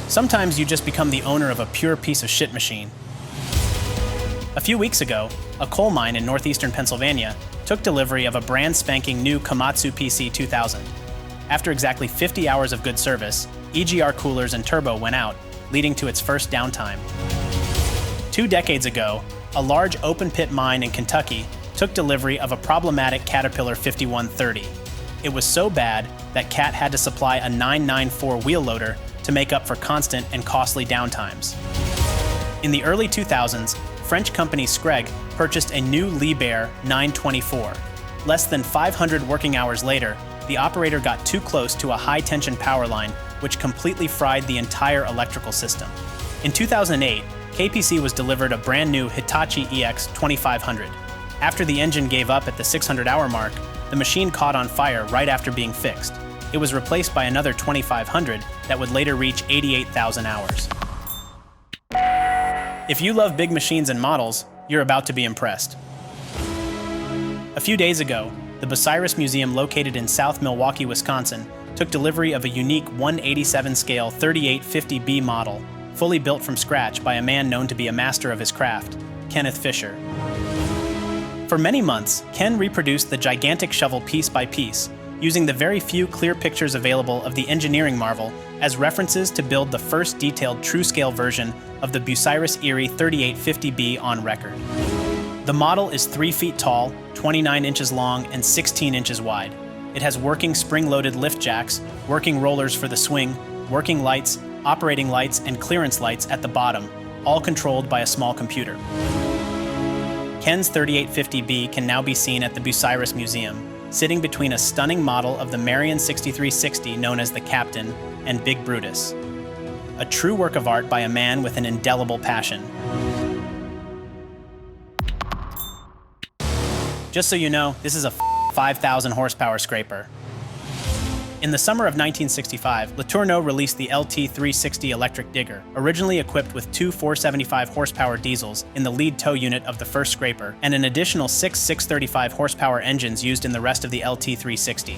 Sometimes you just become the owner of a pure piece of shit machine. A few weeks ago, a coal mine in northeastern Pennsylvania took delivery of a brand spanking new Komatsu PC 2000. After exactly 50 hours of good service, EGR coolers and turbo went out, leading to its first downtime. 2 decades ago, a large open-pit mine in Kentucky took delivery of a problematic Caterpillar 5130. It was so bad that CAT had to supply a 994 wheel loader to make up for constant and costly downtimes. In the early 2000s, French company Screg purchased a new Liebherr 924. Less than 500 working hours later, the operator got too close to a high-tension power line, which completely fried the entire electrical system. In 2008, KPC was delivered a brand new Hitachi EX 2500. After the engine gave up at the 600-hour mark, the machine caught on fire right after being fixed. It was replaced by another 2500 that would later reach 88,000 hours. If you love big machines and models, you're about to be impressed. A few days ago, the Bucyrus Museum located in South Milwaukee, Wisconsin, took delivery of a unique 187 scale 3850B model, fully built from scratch by a man known to be a master of his craft, Kenneth Fisher. For many months, Ken reproduced the gigantic shovel piece by piece, using the very few clear pictures available of the engineering marvel as references to build the first detailed true-scale version of the Bucyrus-Erie 3850B on record. The model is 3 feet tall, 29 inches long, and 16 inches wide. It has working spring-loaded lift jacks, working rollers for the swing, working lights, operating lights, and clearance lights at the bottom, all controlled by a small computer. Ken's 3850B can now be seen at the Bucyrus Museum, sitting between a stunning model of the Marion 6360 known as the Captain and Big Brutus. A true work of art by a man with an indelible passion. Just so you know, this is a 5,000 horsepower scraper. In the summer of 1965, LeTourneau released the LT360 electric digger, originally equipped with 2 475 horsepower diesels in the lead tow unit of the first scraper, and an additional 6 635 horsepower engines used in the rest of the LT360.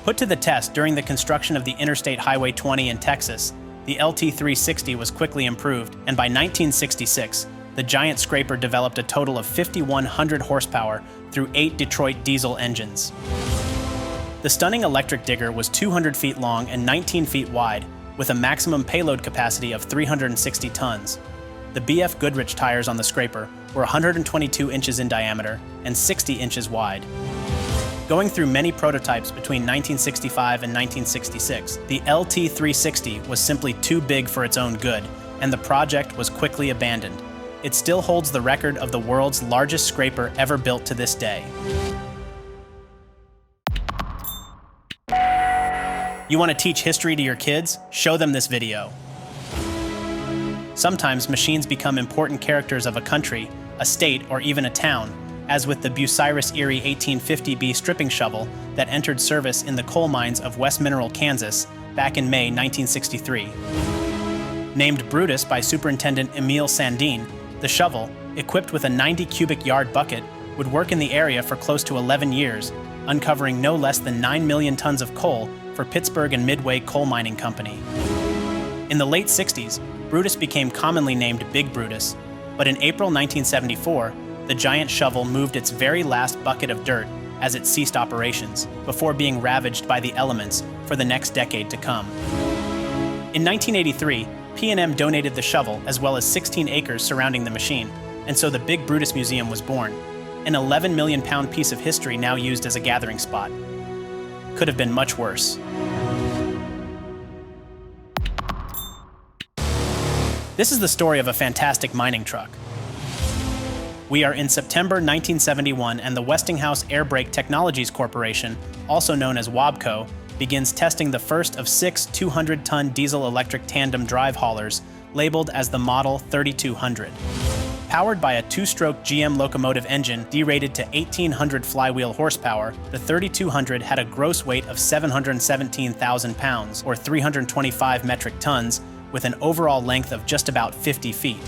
Put to the test during the construction of the Interstate Highway 20 in Texas, the LT360 was quickly improved, and by 1966, the giant scraper developed a total of 5,100 horsepower through 8 Detroit diesel engines. The stunning electric digger was 200 feet long and 19 feet wide, with a maximum payload capacity of 360 tons. The BF Goodrich tires on the scraper were 122 inches in diameter and 60 inches wide. Going through many prototypes between 1965 and 1966, the LT360 was simply too big for its own good, and the project was quickly abandoned. It still holds the record of the world's largest scraper ever built to this day. You want to teach history to your kids? Show them this video. Sometimes machines become important characters of a country, a state, or even a town, as with the Bucyrus-Erie 1850B stripping shovel that entered service in the coal mines of West Mineral, Kansas, back in May 1963. Named Brutus by Superintendent Emile Sandin, the shovel, equipped with a 90 cubic yard bucket, would work in the area for close to 11 years, uncovering no less than 9 million tons of coal for Pittsburgh and Midway Coal Mining Company. In the late 60s, Brutus became commonly named Big Brutus, but in April 1974, the giant shovel moved its very last bucket of dirt as it ceased operations, before being ravaged by the elements for the next decade to come. In 1983, P&M donated the shovel as well as 16 acres surrounding the machine, and so the Big Brutus Museum was born, an 11 million pound piece of history now used as a gathering spot. Could have been much worse. This is the story of a fantastic mining truck. We are in September 1971, and the Westinghouse Air Brake Technologies Corporation, also known as WABCO, begins testing the first of 6 200-ton diesel-electric tandem drive haulers, labeled as the Model 3200. Powered by a 2-stroke GM locomotive engine derated to 1,800 flywheel horsepower, the 3200 had a gross weight of 717,000 pounds, or 325 metric tons, with an overall length of just about 50 feet.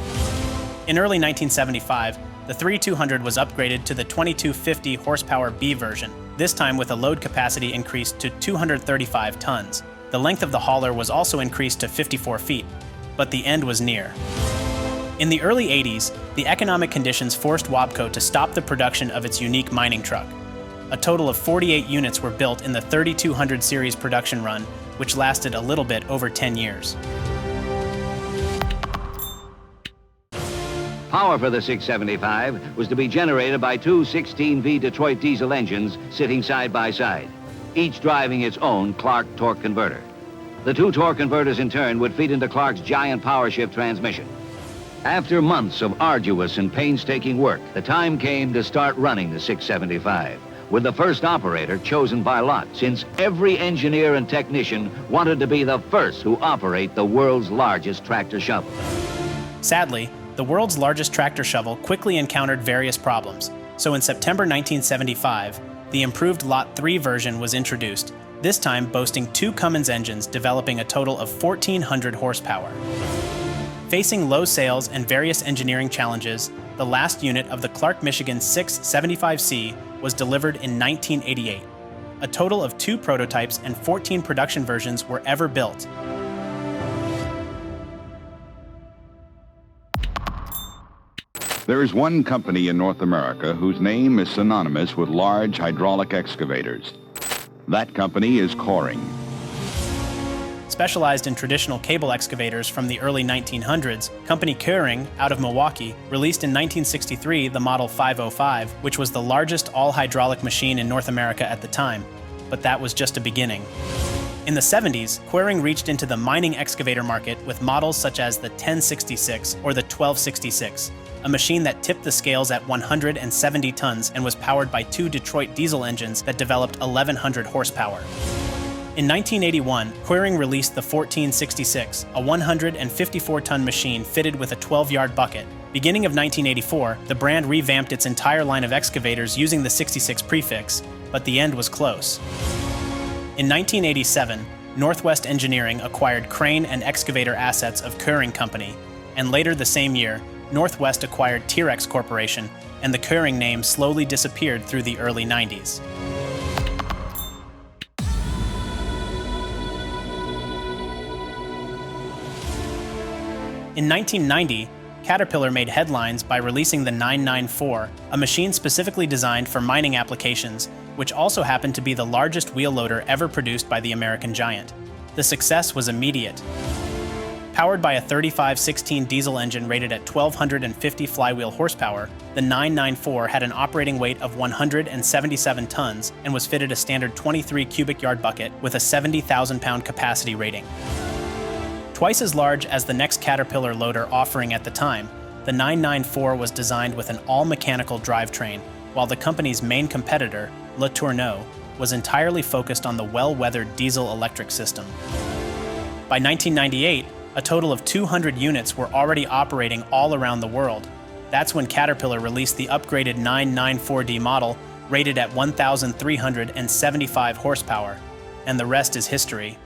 In early 1975, the 3200 was upgraded to the 2250 horsepower B version, this time with a load capacity increased to 235 tons. The length of the hauler was also increased to 54 feet, but the end was near. In the early 80s, the economic conditions forced WABCO to stop the production of its unique mining truck. A total of 48 units were built in the 3200 series production run, which lasted a little bit over 10 years. Power for the 675 was to be generated by two 16V Detroit diesel engines sitting side by side, each driving its own Clark torque converter. The two torque converters in turn would feed into Clark's giant power shift transmission. After months of arduous and painstaking work, the time came to start running the 675, with the first operator chosen by lot, since every engineer and technician wanted to be the first to operate the world's largest tractor shovel. Sadly, the world's largest tractor shovel quickly encountered various problems, so in September 1975, the improved Lot 3 version was introduced, this time boasting two Cummins engines developing a total of 1,400 horsepower. Facing low sales and various engineering challenges, the last unit of the Clark, Michigan 675C was delivered in 1988. A total of 2 prototypes and 14 production versions were ever built. There is one company in North America whose name is synonymous with large hydraulic excavators. That company is Koerhing. Specialized in traditional cable excavators from the early 1900s, company Koerhing, out of Milwaukee, released in 1963 the Model 505, which was the largest all-hydraulic machine in North America at the time. But that was just a beginning. In the 70s, Koerhing reached into the mining excavator market with models such as the 1066 or the 1266, a machine that tipped the scales at 170 tons and was powered by 2 Detroit diesel engines that developed 1,100 horsepower. In 1981, Koerhing released the 1466, a 154-ton machine fitted with a 12-yard bucket. Beginning of 1984, the brand revamped its entire line of excavators using the 66 prefix, but the end was close. In 1987, Northwest Engineering acquired crane and excavator assets of Koerhing Company, and later the same year, Northwest acquired T-Rex Corporation, and the Koerhing name slowly disappeared through the early 90s. In 1990, Caterpillar made headlines by releasing the 994, a machine specifically designed for mining applications, which also happened to be the largest wheel loader ever produced by the American giant. The success was immediate. Powered by a 3516 diesel engine rated at 1,250 flywheel horsepower, the 994 had an operating weight of 177 tons and was fitted a standard 23 cubic yard bucket with a 70,000-pound capacity rating. Twice as large as the next Caterpillar loader offering at the time, the 994 was designed with an all-mechanical drivetrain, while the company's main competitor, LeTourneau, was entirely focused on the well-weathered diesel-electric system. By 1998, a total of 200 units were already operating all around the world. That's when Caterpillar released the upgraded 994D model, rated at 1,375 horsepower, and the rest is history.